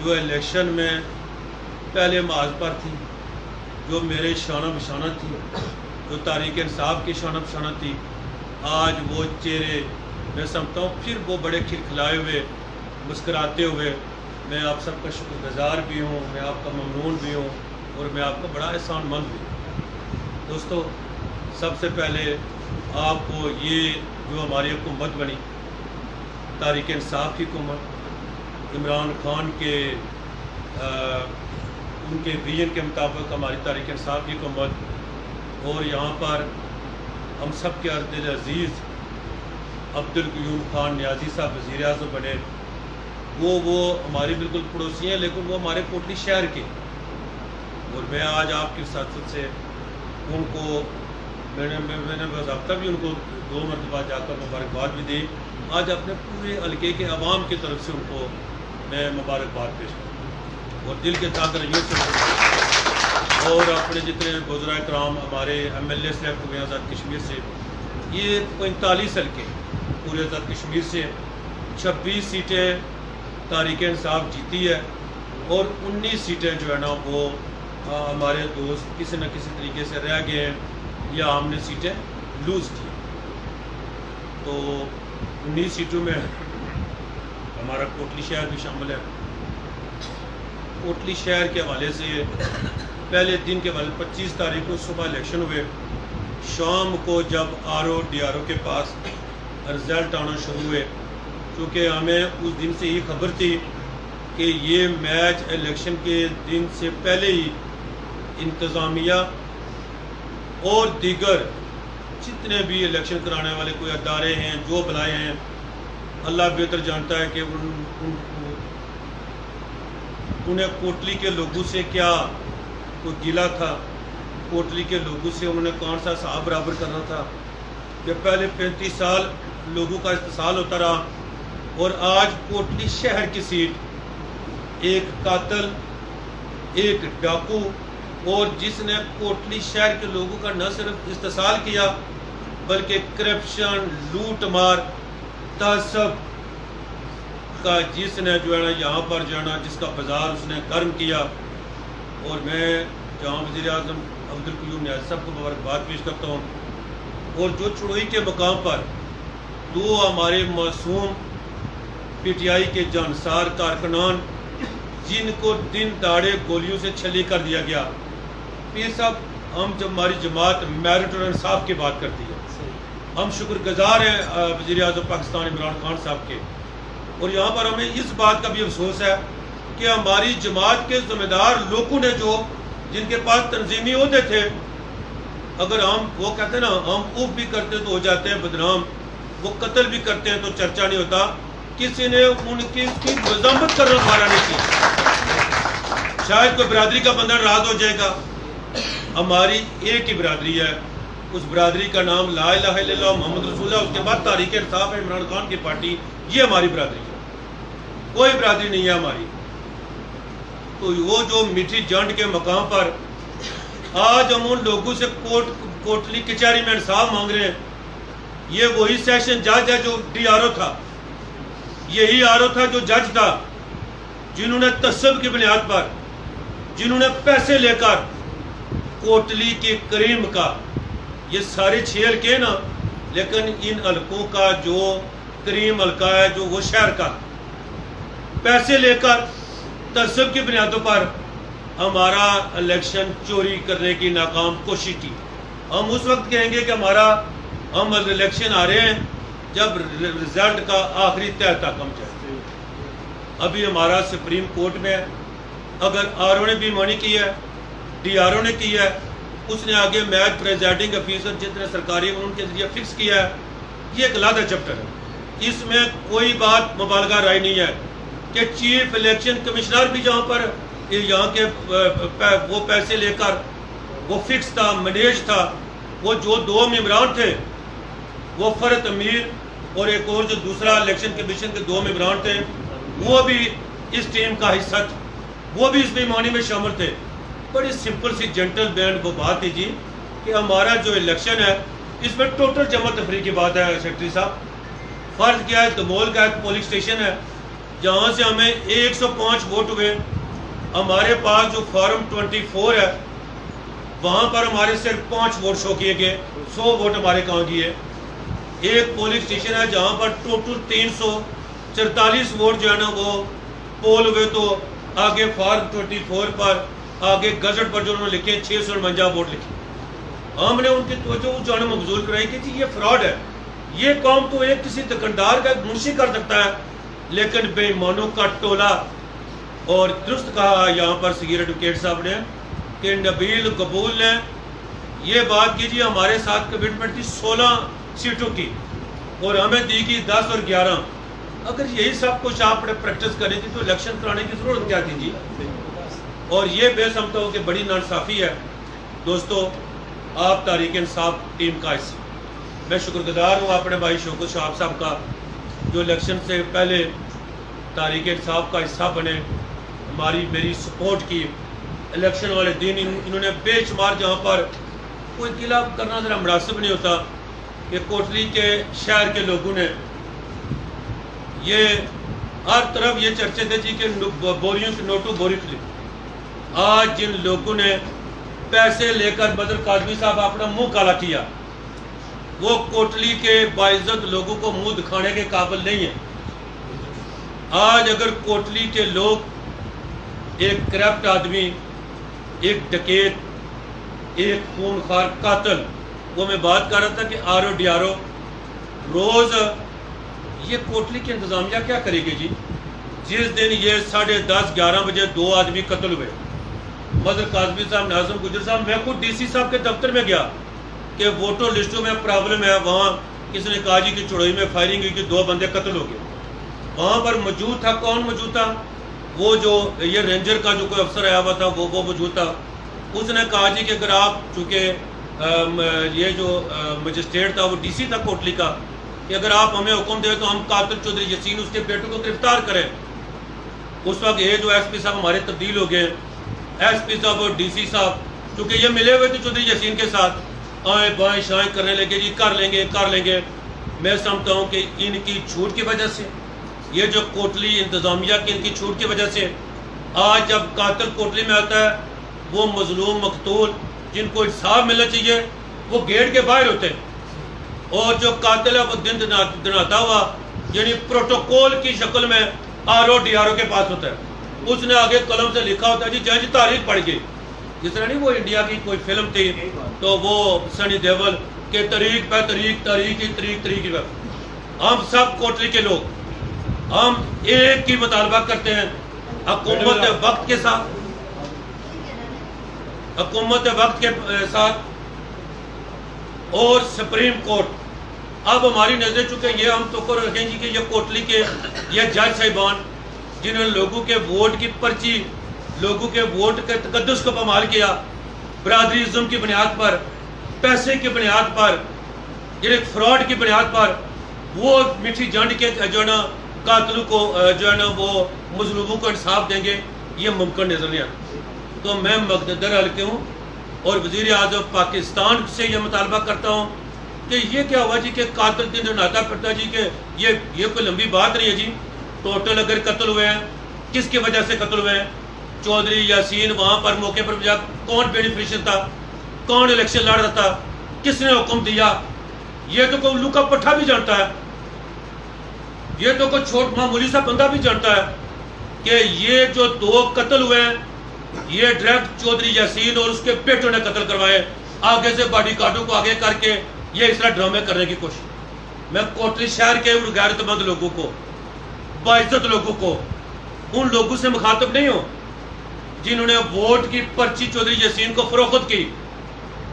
جو الیکشن میں پہلے معاذ پر تھی، جو میرے شانہ بشانہ تھی، جو تحریک انصاف کی شانہ بشانہ تھی، آج وہ چہرے میں سمجھتا ہوں پھر وہ بڑے کھلکھلائے ہوئے مسکراتے ہوئے. میں آپ سب کا شکر گزار بھی ہوں، میں آپ کا ممنون بھی ہوں، اور میں آپ کا بڑا احسان مند بھی ہوں. دوستو، سب سے پہلے آپ کو یہ جو ہماری حکومت بنی، تحریک انصاف کی حکومت، عمران خان کے ان کے ویژن کے مطابق ہماری تحریک انصاف کی حکومت، اور یہاں پر ہم سب کے دل عزیز عبدالقیوم خان نیازی صاحب وزیر اعظم بنے. وہ ہماری بالکل پڑوسی ہیں، لیکن وہ ہمارے کوٹلی شہر کے. اور میں آج آپ کی ساتھ سے ان کو میں نے باضابطہ بھی ان کو 2 مرتبہ جا کر مبارکباد بھی دی. آج اپنے پورے حلقے کے عوام کی طرف سے ان کو میں مبارکباد پیش کروں، اور دل کے تاغروں سے، اور اپنے جتنے وزراء کرام ہمارے ایم ایل اے سلیکٹ ہوئے آزاد کشمیر سے. یہ 45 حلقے پورے آزاد کشمیر سے، 26 سیٹیں تحریک انصاف جیتی ہے، اور 19 سیٹیں جو ہے نا وہ ہمارے دوست کسی نہ کسی طریقے سے رہ گئے ہیں، یا ہم نے سیٹیں لوز کی. تو 19 سیٹوں میں ہمارا کوٹلی شہر بھی شامل ہے. کوٹلی شہر کے حوالے سے پہلے دن کے حوالے 25 تاریخ کو صبح الیکشن ہوئے. شام کو جب ڈی آر او کے پاس رزلٹ آنا شروع ہوئے، کیونکہ ہمیں اس دن سے یہ خبر تھی کہ یہ میچ الیکشن کے دن سے پہلے ہی انتظامیہ اور دیگر جتنے بھی الیکشن کرانے والے کوئی ادارے ہیں، جو بلائے ہیں، اللہ بہتر جانتا ہے کہ انہیں کوٹلی کے لوگوں سے کیا کوئی گلہ تھا، کوٹلی کے لوگوں سے انہوں نے کون سا حساب برابر کرنا تھا کہ پہلے 35 سال لوگوں کا استحصال ہوتا رہا، اور آج کوٹلی شہر کی سیٹ ایک قاتل، ایک ڈاکو، اور جس نے کوٹلی شہر کے لوگوں کا نہ صرف استحصال کیا بلکہ کرپشن، لوٹ مار، تعصب کا جس نے جو ہے نا یہاں پر جو ہے نا جس کا بازار اس نے گرم کیا. اور میں جہاں وزیر اعظم عبدالقیوم نیازی صاحب کو مبارکباد پیش کرتا ہوں. اور جو چڑوئی کے مقام پر 2 ہمارے معصوم پی ٹی آئی کے جانسار کارکنان جن کو دن دہاڑے گولیوں سے چھلی کر دیا گیا. پیر صاحب، ہم جب ہماری جماعت میرٹ اور انصاف کی بات کرتی ہے، ہم شکر گزار ہیں وزیر اعظم پاکستان عمران خان صاحب کے. اور یہاں پر ہمیں اس بات کا بھی افسوس ہے کہ ہماری جماعت کے ذمہ دار لوگوں نے جن کے پاس تنظیمی عہدے تھے، اگر ہم وہ کہتے ہیں نا ہم اوف بھی کرتے تو ہو جاتے ہیں بدنام، وہ قتل بھی کرتے ہیں تو چرچا نہیں ہوتا. کسی نے ان کی مذمت کرنا ہمارا نہیں کی. شاید کوئی برادری کا بندہ ناراض ہو جائے گا، ہماری ایک ہی برادری ہے، اس برادری کا نام لا الہ الا اللہ محمد رسول اللہ، اس کے بعد تحریک انصاف ہے، عمران خان کی پارٹی، یہ ہماری برادری ہے، کوئی برادری نہیں ہے ہماری. تو وہ جو میٹھی جنڈ کے مقام پر آج ہم ان لوگوں سے کوٹلی کچہری میں انصاف مانگ رہے ہیں. یہ وہی سیشن جج ہے جو ڈی آر او تھا، یہی آر او تھا جو جج تھا، جنہوں نے تعصب کی بنیاد پر، جنہوں نے پیسے لے کر کوٹلی کے کریم کا، یہ سارے 6 حلقے نا، لیکن ان حلقوں کا جو کریم حلقہ ہے جو وہ شہر کا، پیسے لے کر تعصب کی بنیادوں پر ہمارا الیکشن چوری کرنے کی ناکام کوشش کی. ہم اس وقت کہیں گے کہ ہم الیکشن آ رہے ہیں جب رزلٹ کا آخری تہ تک ہم چاہتے ہیں. ابھی ہمارا سپریم کورٹ میں اگر آر او نے بھی مانی کی ہے، ڈی آر او نے کی ہے، اس نے آگے میچ پریزائڈنگ افیسر جتنے سرکاری ان کے ذریعے فکس کیا ہے. یہ ایک علیحدہ چیپٹر ہے، اس میں کوئی بات مبالغہ رائے نہیں ہے کہ چیف الیکشن کمشنر بھی جہاں پر یہاں کے وہ پیسے لے کر وہ فکس تھا، مینیج تھا. وہ جو 2 ممبران تھے، وہ فرد امیر اور ایک اور جو دوسرا الیکشن کمیشن کے 2 ممبران تھے، وہ بھی اس ٹیم کا حصہ تھے، وہ بھی اس بیمانی میں شامل تھے. بڑی سمپل سی جنٹل بینڈ وہ بات تھی جی کہ ہمارا جو الیکشن ہے اس میں ٹوٹل جمع تفریح کی بات ہے. سیکرٹری صاحب، فرض کیا ہے دمول کا ایک پولنگ سٹیشن ہے، جہاں سے ہمیں 105 ووٹ ہوئے، ہمارے پاس جو فارم 24 ہے وہاں پر ہمارے صرف 5 ووٹ شو کیے گئے، 100 ووٹ ہمارے کہاں کیے۔ ایک پولنگ اسٹیشن ہے جہاں پر ٹوٹل 344 ووٹ جو ہے نا وہ پول ہوئے، تو آگے فارم 24 پر آگے گزٹ پر جو انہوں نے لکھے 649 ووٹ لکھے۔ ہم نے ان کی توجہ جو ہے نا مبذول کرائی کہ جی یہ فراڈ ہے، یہ کام تو ایک کسی دکاندار کا منشی کر سکتا ہے، لیکن بے ایمانوں کا ٹولہ۔ اور درست کہا یہاں پر صغیر ایڈوکیٹ صاحب نے کہ نبیل قبول نے یہ بات کی جی ہمارے ساتھ کمٹمنٹ تھی 16 سیٹوں کی اور ہمیں دی گئی 10 اور 11۔ اگر یہی سب کچھ آپ نے پریکٹس کرنی تھی تو الیکشن کرانے کی ضرورت کیا تھی جی؟ اور یہ میں سمجھتا ہوں کہ بڑی ناانصافی ہے۔ دوستو، آپ تحریک انصاف ٹیم کا حصہ، میں شکر گزار ہوں اپنے بھائی شوکت شہاب صاحب کا جو الیکشن سے پہلے تحریک انصاف کا حصہ بنے، میری سپورٹ کی۔ الیکشن والے دن انہوں نے بے شمار جہاں پر کوئی قلعہ کرنا ذرا مناسب نہیں ہوتا کہ کوٹلی کے شہر کے لوگوں نے یہ ہر طرف یہ چرچے تھے جی کہ بوریوں کی نوٹو بوری خرید۔ آج جن لوگوں نے پیسے لے کر بدر قادمی صاحب اپنا منہ کالا کیا، وہ کوٹلی کے باعزت لوگوں کو منہ دکھانے کے قابل نہیں ہیں۔ آج اگر کوٹلی کے لوگ ایک کرپٹ آدمی، ایک ڈکیت، ایک خونخوار قاتل، وہ میں بات کر رہا تھا کہ R O D R O روز یہ کوٹلی کی انتظامیہ کیا کرے گی جی؟ جس دن یہ 10:30 11 بجے 2 آدمی قتل ہوئے، بدر قادمی صاحب، ناظم گجر صاحب، میں خود ڈی سی صاحب کے دفتر میں گیا کہ ووٹر لسٹوں میں پرابلم ہے، وہاں کسی نے کہا جی کہ چڑوئی میں فائرنگ ہوئی کہ 2 بندے قتل ہو گئے۔ وہاں پر موجود تھا، کون موجود تھا؟ وہ جو یہ رینجر کا جو کوئی افسر آیا ہوا تھا وہ موجود تھا۔ اس نے کہا جی کہ اگر آپ، چونکہ یہ جو مجسٹریٹ تھا وہ ڈی سی تھا کوٹلی کا، کہ اگر آپ ہمیں حکم دیں تو ہم قاتل چودھری یسین اس کے بیٹوں کو گرفتار کریں۔ اس وقت یہ جو ایس پی صاحب ہمارے تبدیل ہو گئے، ایس پی صاحب اور ڈی سی صاحب، چونکہ یہ ملے ہوئے تھے چودھری یسین کے ساتھ، آئیں بائیں شائیں کرنے لگے جی کر لیں گے۔ میں سمجھتا ہوں کہ ان کی چھوٹ کی وجہ سے، یہ جو کوٹلی انتظامیہ کی ان کی چھوٹ کی وجہ سے، آج جب قاتل کوٹلی میں آتا ہے وہ مظلوم مقتول جن کو انصاف ملنا چاہیے وہ گیٹ کے باہر ہوتے ہیں، اور جو قاتل ہے وہ دن دناتا ہوا یعنی پروٹوکول کی شکل میں آر او ڈی آر او کے پاس ہوتا ہے۔ اس نے آگے قلم سے لکھا ہوتا ہے جی جج تاریخ پڑھ گئی، جس طرح نہیں وہ انڈیا کی کوئی فلم تھی تو وہ سنی دیول کہ طریق پہ طریق پہ۔ ہم سب کوٹلی کے لوگ ہم ایک ہی مطالبہ کرتے ہیں، حکومت وقت کے ساتھ اور سپریم کورٹ۔ اب ہماری نظریں چکے یہ ہم تو رکھیں گے کہ یہ کوٹلی کے یہ جج صاحبان جنہوں نے لوگوں کے ووٹ کی پرچی، لوگوں کے ووٹ کے تقدس کو پامال کیا، برادری ازم کی بنیاد پر، پیسے کی بنیاد پر، ایک فراڈ کی بنیاد پر، وہ میٹھی جنڈ کے جو ہے نا قاتلوں کو جو ہے نا وہ مظلوموں کو انصاف دیں گے، یہ ممکن نظر نہیں آتا۔ تو میں مقتدر حلقے ہوں اور وزیر اعظم پاکستان سے یہ مطالبہ کرتا ہوں کہ یہ کیا ہوا جی کہ قاتل دن دناتا پھرتا جی کہ یہ کوئی لمبی بات نہیں ہے جی۔ ٹوٹل اگر قتل ہوئے ہیں، کس کی وجہ سے قتل ہوئے ہیں؟ چودھری یاسین وہاں پر موقع پر کون بینیفیشن تھا؟ کون الیکشن لڑ رہا تھا؟ کس نے حکم دیا؟ یہ تو کوئی الو کا پٹھا بھی جانتا ہے، یہ تو کوئی چھوٹ معمولی سا بندہ بھی جانتا ہے کہ یہ جو 2 قتل ہوئے ہیں یہ ڈائریکٹ چودھری یاسین اور اس کے بیٹوں نے قتل کروائے، آگے سے باڈی گارڈوں کو آگے کر کے یہ اس طرح ڈرامے کرنے کی کوشش۔ میں کوٹلی شہر کے ان غیرت مند لوگوں کو، باعزت لوگوں کو، ان لوگوں سے مخاطب نہیں ہوں جنہوں نے ووٹ کی پرچی چودھری یاسین کو فروخت کی،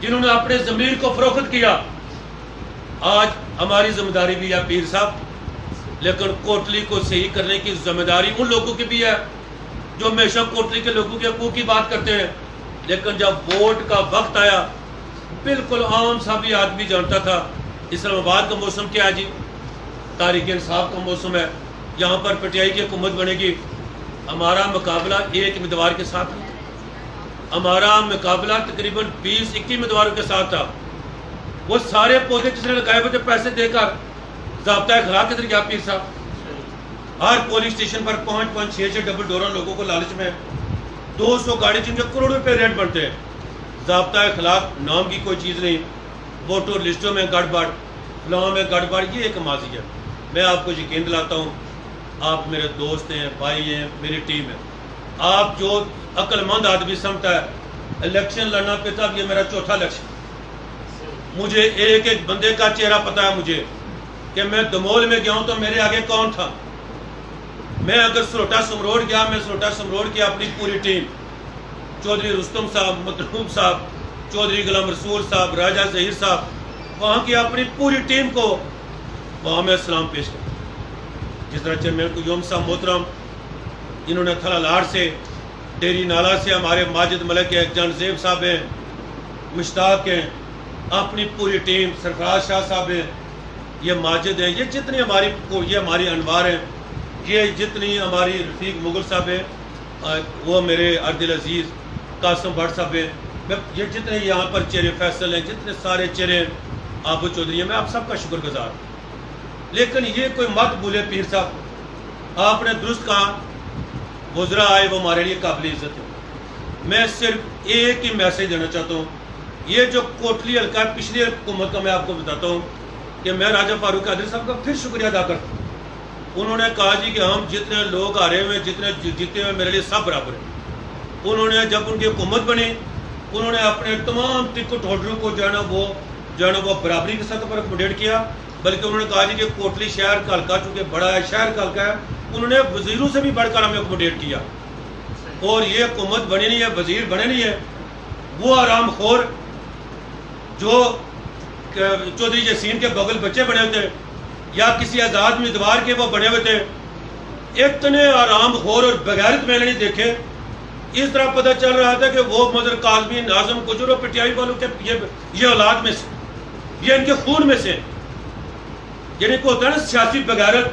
جنہوں نے اپنے ضمیر کو فروخت کیا۔ آج ہماری ذمہ داری بھی ہے پیر صاحب، لیکن کوٹلی کو صحیح کرنے کی ذمہ داری ان لوگوں کی بھی ہے جو ہمیشہ کوٹلی کے لوگوں کے حقوق کی بات کرتے ہیں، لیکن جب ووٹ کا وقت آیا بالکل عام سا بھی آدمی جانتا تھا اسلام آباد کا موسم کیا ہے جی، تحریک انصاف کا موسم ہے، یہاں پر پی ٹی آئی کی حکومت بنے گی، ہمارا مقابلہ ایک امیدوار کے ساتھ، ہمارا مقابلہ تقریباً 20-21 امیدواروں کے ساتھ تھا۔ وہ سارے پودے جس نے لگائے ہوئے تھے پیسے دے کر ضابطۂ اخلاق کے ذریعہ پیر صاحب، ہر پولیس اسٹیشن پر 5-5 6 ڈبل ڈوروں لوگوں کو لالچ میں 200 گاڑی جن کے کروڑوں روپے ریٹ بنتے ہیں. ضابطہ اخلاق نام کی کوئی چیز نہیں, ووٹر لسٹوں میں گڑبڑ, فلاں میں گڑبڑ, یہ ایک ماضی ہے. میں آپ کو یقین دلاتا ہوں, آپ میرے دوست ہیں, بھائی ہیں, میری ٹیم ہے. آپ جو عقل مند آدمی سمجھتا ہے الیکشن لڑنا پہ تھا, یہ میرا چوتھا الیکشن. مجھے ایک ایک بندے کا چہرہ پتا ہے مجھے کہ میں دمول میں گیا ہوں تو میرے آگے کون تھا. میں اگر سروٹا سمروڑ گیا, میں سروٹا سمروڑ کی اپنی پوری ٹیم, چودھری رستم صاحب, مطلوب صاحب, چودھری غلام رسول صاحب, راجہ ظہیر صاحب, وہاں کی اپنی پوری ٹیم کو وہاں میں سلام پیش کرتا. جس طرح چیئرمین قیوم صاحب محترم, انہوں نے تھلا لاڑ سے, ڈیری نالا سے ہمارے ماجد ملک ہیں, جان زیب صاحب ہیں, مشتاق ہیں, اپنی پوری ٹیم, سرفراز شاہ صاحب ہیں, یہ ماجد ہیں, یہ جتنی ہماری انوار ہیں, یہ جتنی ہماری رفیق مغل صاحب ہیں, وہ میرے عبد العزیز قاسم بٹ صاحب ہیں, یہ جتنے یہاں پر چہرے فیصل ہیں, جتنے سارے چہرے آبو چودھری ہیں, میں آپ سب کا شکر گزار ہوں. لیکن یہ کوئی مت بھولے پیر صاحب, آپ نے درست کہا, وزراء آئے وہ ہمارے لیے قابل عزت ہے. میں صرف ایک ہی میسیج دینا چاہتا ہوں, یہ جو کوٹلی حلقہ ہے, پچھلی حکومت کا میں آپ کو بتاتا ہوں کہ میں راجہ فاروق قادری صاحب کا پھر شکریہ ادا کرتا ہوں. انہوں نے کہا جی کہ ہم جتنے لوگ آ رہے ہوئے, جتنے جیتے ہوئے, میرے لیے سب برابر ہیں. انہوں نے جب ان کی حکومت بنی, انہوں نے اپنے تمام ٹکٹ ہولڈروں کو جو ہے نا وہ برابری کے ساتھ پر اکوموڈیٹ کیا. بلکہ انہوں نے کہا جی کہ کوٹلی شہر کا حلقہ چونکہ بڑا ہے, شہر کا حلقہ ہے, انہوں نے وزیروں سے بھی بڑھ کر ہمیں اکوموڈیٹ کیا. اور یہ حکومت بنی نہیں ہے, وزیر بنے نہیں ہے, وہ آرام خور جو چودھری یاسین کے بغل بچے بنے ہوئے تھے یا کسی آزاد امیدوار کے وہ بنے ہوئے تھے, اتنے آرام خور اور بغیرت میں نے نہیں دیکھے. اس طرح پتہ چل رہا تھا کہ وہ مدر کاظمی, ناظم گجر اور پٹیائی والوں کے یہ اولاد میں سے, یہ ان کے خون میں سے, یعنی کو ہوتا ہے نا سیاسی بغیرت,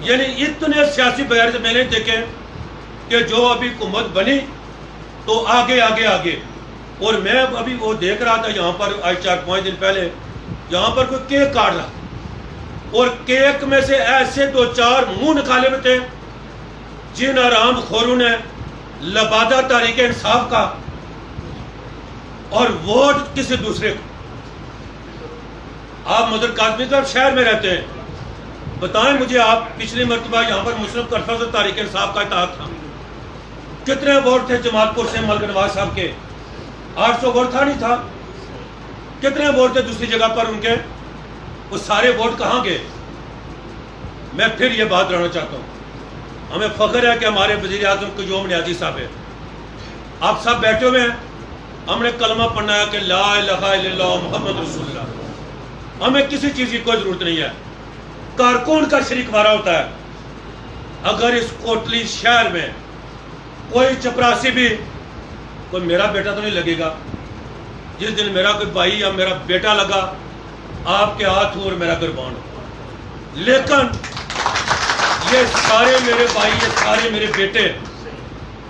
یعنی اتنے سیاسی بغیرت میں نے دیکھے کہ جو ابھی حکومت بنی تو آگے آگے آگے. اور میں ابھی وہ دیکھ رہا تھا یہاں پر آج 4-5 دن پہلے, یہاں پر کوئی کیک کاٹ رہا, اور کیک میں سے ایسے 2-4 منہ نکالے ہوئے تھے جن آرام خوروں نے لبادہ تحریک انصاف کا اور ووٹ کسی دوسرے کو. آپ مدر کاظمی صاحب شہر میں رہتے ہیں, بتائیں مجھے آپ, پچھلی مرتبہ یہاں پر مسلم کانفرنس اور تحریک انصاف کا اتحاد تھا, کتنے ووٹ تھے جمال پور سے ملک نواز صاحب کے؟ 800 ووٹ تھا, نہیں تھا؟ کتنے ووٹ تھے دوسری جگہ پر ان کے؟ وہ سارے ووٹ کہاں گئے؟ میں پھر یہ بات رہنا چاہتا ہوں, ہمیں فخر ہے کہ ہمارے وزیر اعظم قیوم نیازی صاحب ہیں, آپ سب بیٹھے ہوئے ہیں, ہم نے کلمہ پڑھنا ہے کہ لا الہ الا اللہ محمد رسول اللہ. ہمیں کسی چیز کی کوئی ضرورت نہیں ہے, کارکن کا شریک مارا ہوتا ہے. اگر اس کوٹلی شہر میں کوئی چپراسی بھی, کوئی میرا بیٹا تو نہیں لگے گا. جس دن میرا کوئی بھائی یا میرا بیٹا لگا, آپ کے ہاتھ ہو اور میرا قربان ہو. لیکن یہ سارے میرے بھائی, یہ سارے میرے بیٹے,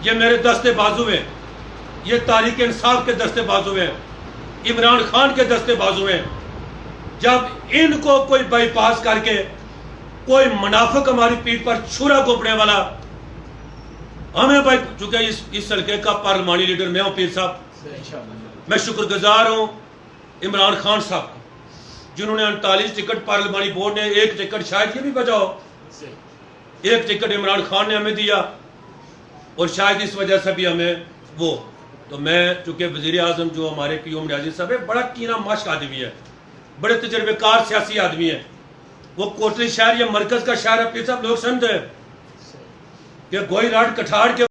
یہ میرے دستے بازو ہیں, یہ تحریک انصاف کے دستے بازو ہیں, عمران خان کے دستے بازو ہیں. جب ان کو کوئی بائی پاس کر کے کوئی منافق ہماری پیٹھ پر چھرا گھونپنے والا, ہمیں بھائی, چونکہ اس حلقے کا پارلیمانی لیڈر میں ہوں پیر صاحب, میں شکر گزار ہوں عمران خان صاحب کو جنہوں نے 39 ٹکٹ پارلیمانی بورڈ نے, 1 ٹکٹ شاید یہ بھی بجاؤ, 1 ٹکٹ عمران خان نے ہمیں دیا, اور شاید اس وجہ سے بھی ہمیں وہ. تو میں چونکہ وزیر اعظم جو ہمارے قیوم نیازی صاحب ہے, بڑا کینہ مشق آدمی ہے, بڑے تجربے کار سیاسی آدمی ہیں. وہ کوٹلی شہر یا مرکز کا شہر ہے پیر صاحب, لوگ سمجھتے ہیں کہ گوئی راٹ کٹھاڑ کے